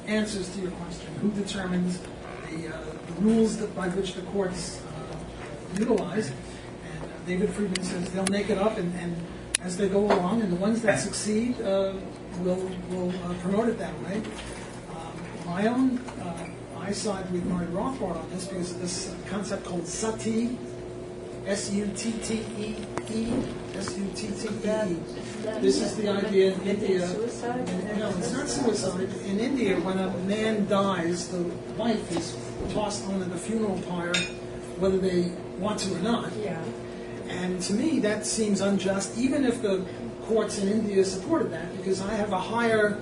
answers to your question. Who determines the rules by which the courts utilize? And David Friedman says they'll make it up, and as they go along, and the ones that succeed will promote it that way. I side with Murray Rothbard on this because of this concept called sati, S-U-T-T-E-E, S-U-T-T-E-E. This is the idea in India. No, it's not suicide. In India, when a man dies, the wife is tossed onto the funeral pyre, whether they want to or not. Yeah. And to me, that seems unjust, even if the courts in India supported that, because I have a higher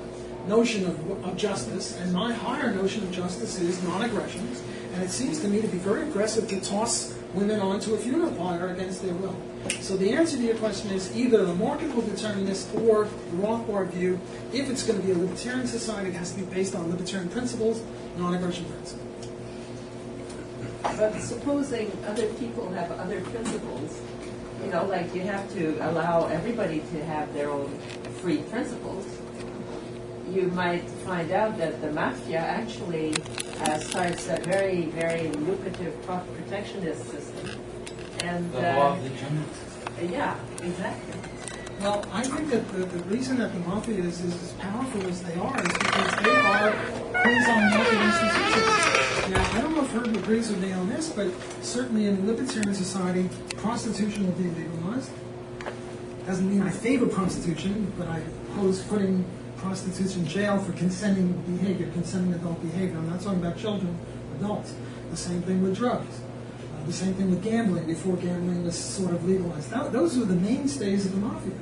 notion of justice, and my higher notion of justice is non-aggression, and it seems to me to be very aggressive to toss women onto a funeral pyre against their will. So the answer to your question is either the market will determine this, or the Rothbard view, if it's going to be a libertarian society, it has to be based on libertarian principles, non-aggression principles. But supposing other people have other principles, you know, like you have to allow everybody to have their own free principles, you might find out that the Mafia actually starts a very, very lucrative protectionist system. And the law of the jungle. Yeah, exactly. Well, I think that the reason that the Mafia is as powerful as they are is because they are quasi-market institutions. Now, I don't know if Herb agrees with me on this, but certainly in a libertarian society, prostitution will be legalized. Doesn't mean I favor prostitution, but I oppose putting prostitutes in jail for consenting behavior, consenting adult behavior. I'm not talking about children, adults. The same thing with drugs. The same thing with gambling, before gambling was sort of legalized. Those are the mainstays of the Mafia.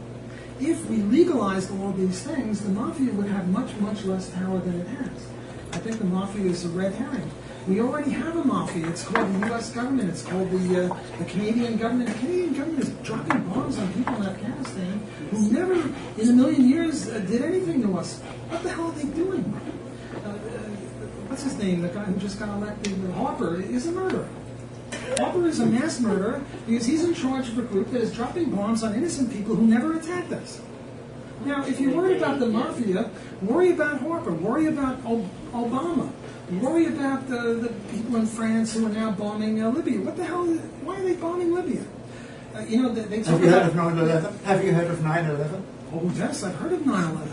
If we legalized all these things, the Mafia would have much, much less power than it has. I think the Mafia is a red herring. We already have a Mafia. It's called the U.S. government. It's called the Canadian government. The Canadian government is dropping bombs on people in Afghanistan who never in a million years did anything to us. What the hell are they doing? What's his name? The guy who just got elected, Harper, is a murderer. Harper is a mass murderer because he's in charge of a group that is dropping bombs on innocent people who never attacked us. Now, if you're worried about the Mafia, worry about Harper, worry about Obama, worry about the people in France who are now bombing Libya. What the hell? Why are they bombing Libya? You know, they talk about... Have you heard of 9/11? Oh, yes, I've heard of 9/11.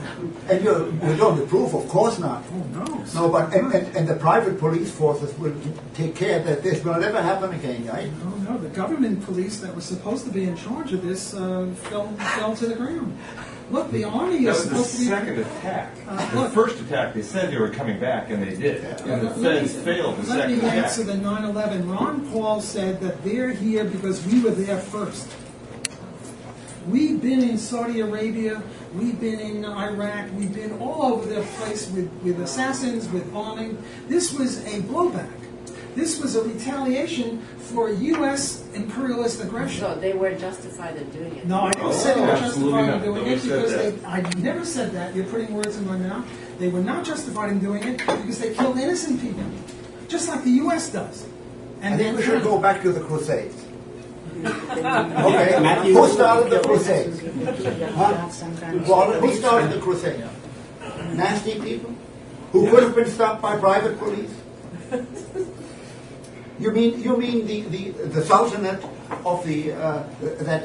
And you don't approve, of course not. Oh, no. No, but and the private police forces will take care that this will never happen again, right? Oh, no, the government police that was supposed to be in charge of this fell to the ground. Look, the army is supposed to be... That was the second attack. The first attack, they said they were coming back, and they did. And the feds failed the second attack. Let me answer the 9/11. Ron Paul said that they're here because we were there first. We've been in Saudi Arabia, we've been in Iraq, we've been all over the place with assassins, with bombing. This was a blowback. This was a retaliation for U.S. imperialist aggression. So they were justified in doing it. No, I didn't say they were justified in doing it because I never said that. You're putting words in my mouth. They were not justified in doing it because they killed innocent people, just like the U.S. does. And I think we should go back to the Crusades. Okay, who started the Crusades? Who started the Crusades? Nasty people who could have been stopped by private police. You mean the Sultanate of that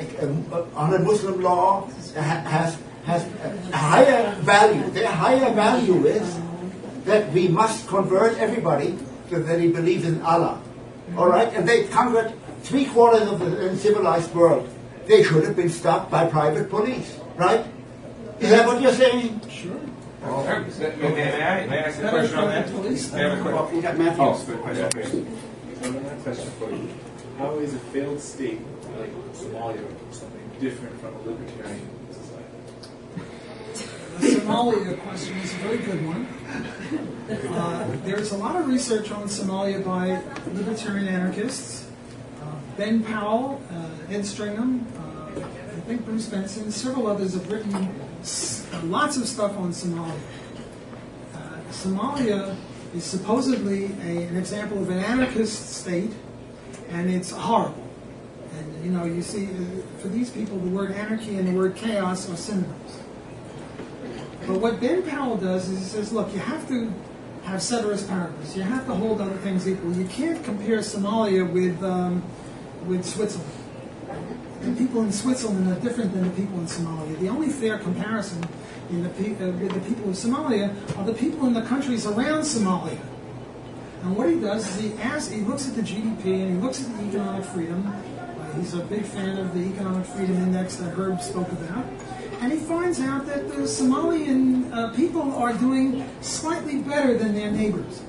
under Muslim law has a higher value. Their higher value is that we must convert everybody so that he believes in Allah. All right, and they conquered 3/4 of the civilized world. They should have been stopped by private police, right? Is that what you're saying? Sure. Oh. May I ask a question on that? Well, we got Matthew's for a question. Another question for you. How is a failed state like Somalia or something different from a libertarian society? The Somalia question is a very good one. There's a lot of research on Somalia by libertarian anarchists. Ben Powell, Ed Stringham, I think Bruce Benson, several others have written lots of stuff on Somalia. Somalia is supposedly an example of an anarchist state, and it's horrible. And, you know, you see, for these people, the word anarchy and the word chaos are synonyms. But what Ben Powell does is he says, look, you have to have ceteris paribus. You have to hold other things equal. You can't compare Somalia with Switzerland. The people in Switzerland are different than the people in Somalia. The only fair comparison with the people of Somalia are the people in the countries around Somalia. And what he does is he looks at the GDP and he looks at the economic freedom. He's a big fan of the economic freedom index that Herb spoke about. And he finds out that the Somalian people are doing slightly better than their neighbors.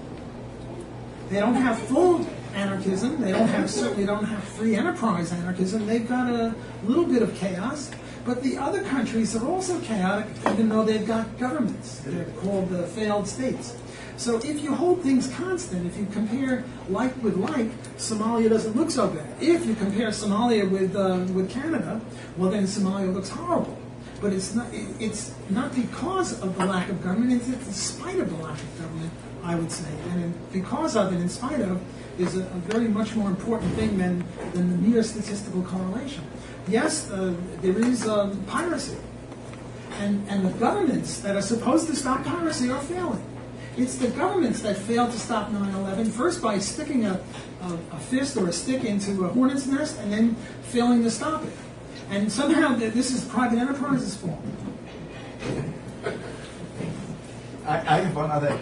They don't have full anarchism. They certainly don't have free enterprise anarchism. They've got a little bit of chaos. But the other countries are also chaotic, even though they've got governments. They're called the failed states. So if you hold things constant, if you compare like with like, Somalia doesn't look so bad. If you compare Somalia with Canada, well then Somalia looks horrible. But it's not because of the lack of government, it's in spite of the lack of government, I would say. And because of it, in spite of, is a very much more important thing than the mere statistical correlation. Yes, there is piracy. And the governments that are supposed to stop piracy are failing. It's the governments that failed to stop 9/11, first by sticking a fist or a stick into a hornet's nest and then failing to stop it. And somehow this is private enterprise's fault. I have one other.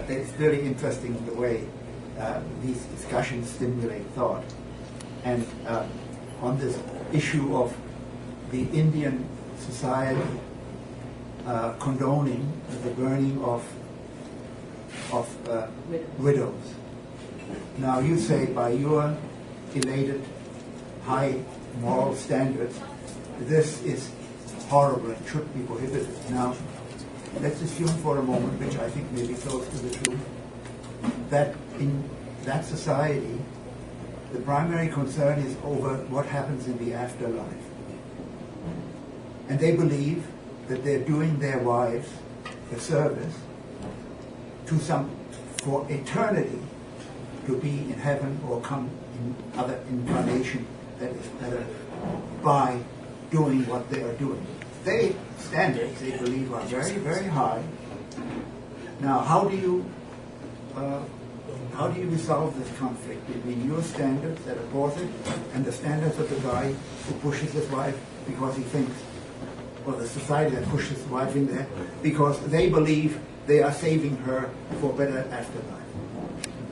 It's very interesting the way these discussions stimulate thought. And on this issue of the Indian society condoning the burning of widows. Now you say by your elated high moral standards, this is horrible and should be prohibited. Now, let's assume for a moment, which I think may be close to the truth, that in that society, the primary concern is over what happens in the afterlife. And they believe that they're doing their wives a service for eternity to be in heaven or come in other incarnation that is better by doing what they are doing. Their standards, they believe, are very, very high. Now, how do you resolve this conflict between your standards that oppose it and the standards of the guy who pushes his wife because he thinks, or the society that pushes the wife in there because they believe they are saving her for better afterlife?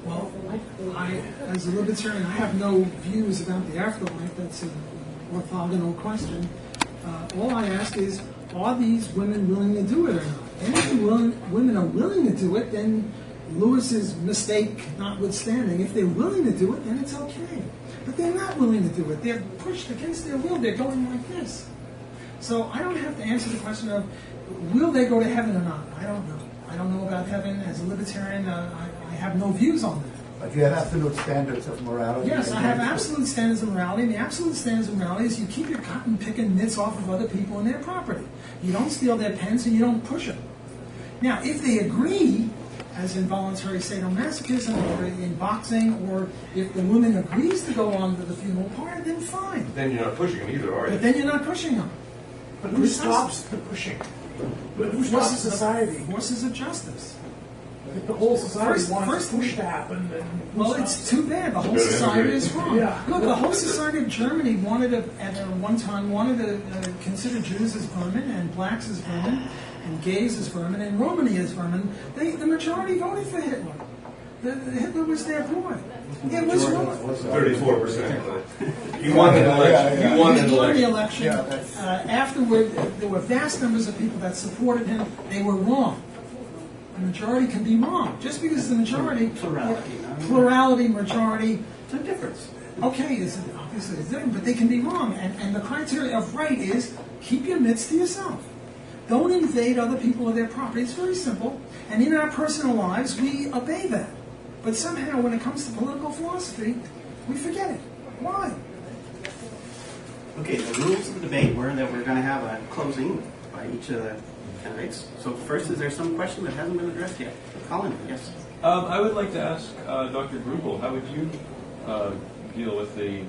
Well, as a libertarian, I have no views about the afterlife. That's an orthogonal question. All I ask is, are these women willing to do it or not? And if the women are willing to do it, then Lewis's mistake notwithstanding, if they're willing to do it, then it's okay. But they're not willing to do it. They're pushed against their will. They're going like this. So I don't have to answer the question of, will they go to heaven or not? I don't know. I don't know about heaven. As a libertarian, I have no views on that. But you have absolute standards of morality. Yes, I have absolute standards of morality. And the absolute standards of morality is you keep your cotton-picking mitts off of other people and their property. You don't steal their pens and you don't push them. Now, if they agree, as in voluntary sadomasochism or in boxing, or if the woman agrees to go on to the funeral party, then fine. Then you're not pushing them either, are you? But then you're not pushing them. But who stops the pushing? But who stops the society? Forces of justice. If the whole society wants first push to happen, then well, it's too bad. The whole society is wrong. Yeah. Look, the whole society of Germany wanted to, at one time, consider Jews as vermin and blacks as vermin and gays as vermin and Romani as vermin. The majority voted for Hitler. Hitler was their boy. It was wrong. 34%. You won the election. You won the He won the election. election. Afterward, there were vast numbers of people that supported him. They were wrong. A majority can be wrong. Just because it's the majority, plurality, majority, it's a difference. okay, obviously it's different, but they can be wrong. And the criteria of right is keep your mitts to yourself. Don't invade other people or their property. It's very simple. And in our personal lives, we obey that. But somehow, when it comes to political philosophy, we forget it. Why? Okay, the rules of the debate were that we're going to have a closing by each of the candidates. So first, is there some question that hasn't been addressed yet? Colin, yes. I would like to ask Dr. Grubel, how would you deal with the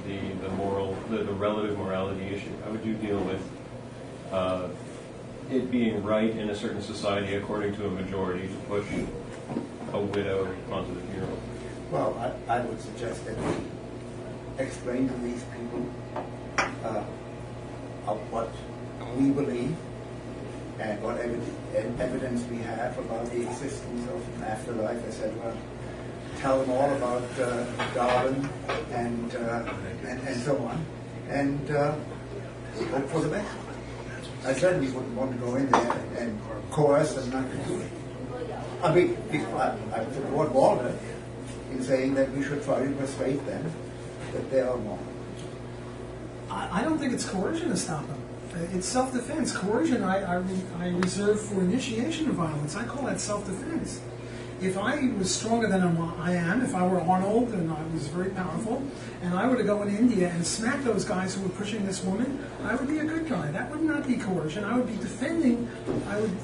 relative morality issue? How would you deal with it being right in a certain society, according to a majority, to push a widow onto the funeral? Well, I would suggest that we explain to these people of what we believe and what evidence we have about the existence of an afterlife, etc. Tell them all about Darwin and so on, and hope for the best. I certainly wouldn't want to go in there and coerce them not to do it. I mean, I support Walter in saying that we should try to persuade them that they are wrong. I don't think it's coercion to stop them. It's self-defense. Coercion I reserve for initiation of violence. I call that self-defense. If I was stronger than I am, if I were Arnold and I was very powerful, and I were to go in India and smack those guys who were pushing this woman, I would be a good guy. That would not be coercion. I would be defending, I would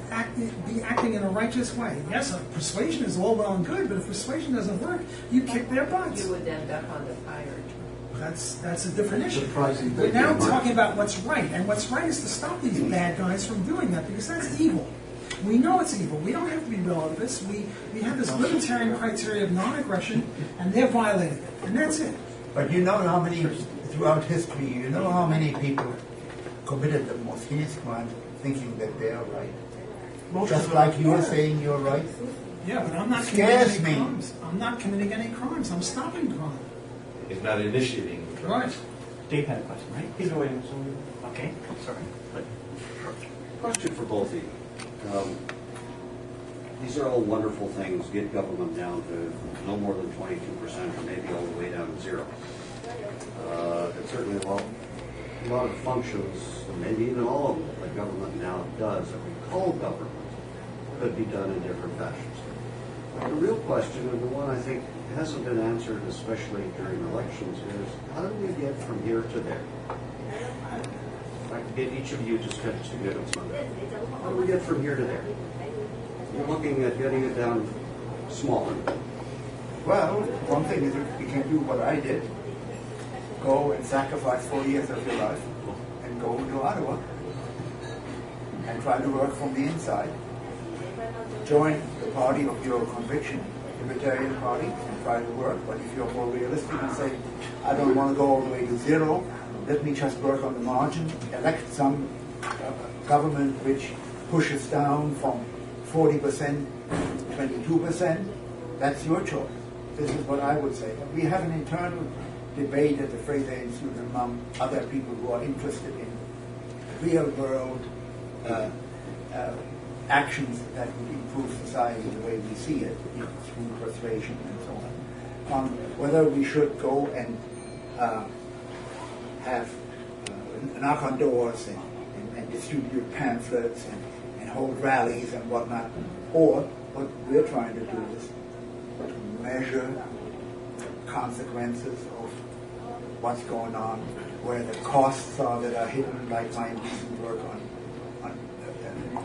be acting in a righteous way. Yes, persuasion is all well and good, but if persuasion doesn't work, you kick their butts. You would end up on the fire. That's a different issue. Surprising We're that now they talking about what's right, and what's right is to stop these bad guys from doing that, because that's evil. We know it's evil. We don't have to be relativists. We have this libertarian criteria of non-aggression, and they're violating it, and that's it. But you know how many, throughout history, you know how many people committed the most heinous crime thinking that they are right? Just like you are saying you're right? Yeah, but I'm not Scares committing any me. crimes. I'm not committing any crimes. I'm stopping crime. It's not initiating the crime. Right. Dave had a question, right? He's waiting. Okay, sorry. Question for both of you. These are all wonderful things, get government down to no more than 22% or maybe all the way down to zero. And certainly a lot of functions, or maybe even all of them that government now does that we call government could be done in different fashions. The real question, and the one I think hasn't been answered, especially during elections, is how do we get from here to there? If I could get each of you to spend 2 minutes on that. How do we get from here to there? You're looking at getting it down smaller. Well, one thing is you can do what I did. Go and sacrifice 4 years of your life and go to Ottawa and try to work from the inside. Join the party of your conviction, Libertarian Party, and try to work. But if you're more realistic and say, I don't want to go all the way to zero, let me just work on the margin, elect some government which pushes down from 40% to 22%, that's your choice. This is what I would say. We have an internal debate at the Fraser Institute among other people who are interested in real world actions that would improve society the way we see it, through persuasion and so on whether we should go and have knock on doors and distribute pamphlets and hold rallies and whatnot, or what we're trying to do is to measure consequences of what's going on, where the costs are that are hidden, like my recent work on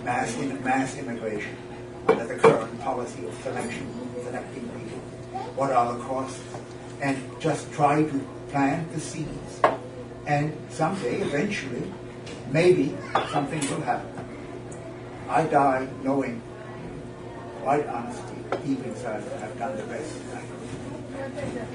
mass immigration, under the current policy of selecting people. What are the costs? And just try to plant the seeds. And someday, eventually, maybe something will happen. I die knowing, quite honestly, deep inside, that I've done the best I could.